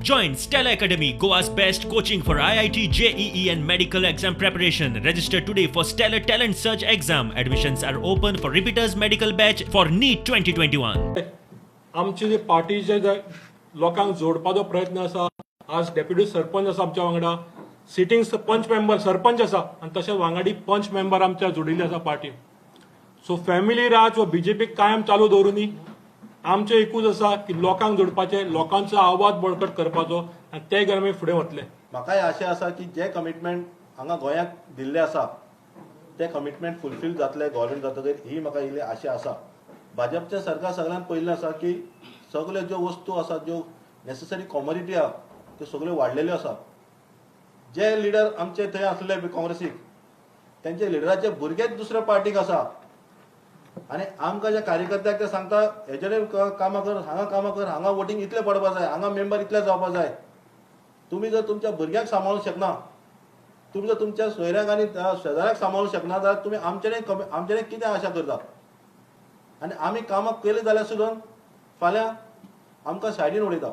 Join Stella Academy, Goa's best coaching for IIT, JEE and medical exam preparation. Register today for Stellar Talent Search exam. Admissions are open for repeaters medical batch for NEET 2021. आमची जी पार्टीचे जे लोकांक जोडपाचो प्रयत्न आसा. आज deputy sarpanch आसा आमच्या वांगडा, सिटींग पंच मेंबर सरपंच आसा आनी तशेंच वांगडी पंच मेंबर आमच्या जोडिल्ले आसा पार्टी. सो फॅमिली राज व बीजेपी कायम चालू दवरुनी आमचें एकूच आसा की लोकांक जोडपाचें, लोकांचो आवाज बळकट करपाचो आनी ते घेवन आमी फुडें वतले. म्हाकाय आशा आसा की जे कमिटमेंट हांगा गोंयाक दिल्ले आसा ते कमिटमेंट फुलफील जातले गव्हर्मेंट जातकीर ही म्हाका इल्ली आशा आसा. भाजपचें सरकार सगळ्यांत पयलें आसा की सगळ्यो ज्यो वस्तू आसा, ज्यो नेसेसरी कॉमोडिटी आहा त्यो सगळ्यो वाडलेल्यो आसा. जे लिडर आमचे थंय आसले काँग्रेसीक तेंचे लिडराचे भुरगेच दुसऱ्या पार्टीक आसा आनी आमकां जे कार्यकर्त्याक ते सांगता हेजेर कामां कर, हांगा वोटींग इतलें पडपा जाय, हांगा मेंबर इतले जावपा जाय. तुमी जर तुमच्या भुरग्याक सांबाळूंक शकना, तुमी जर तुमच्या सोयऱ्याक आनी शेजाऱ्याक सांबाळूंक शकना जाल्यार तुमी आमचेर कितें आशा करता. आनी आमी कामां केलीं जाल्यार सुद्दां फाल्यां आमकां सायडीन उडयता.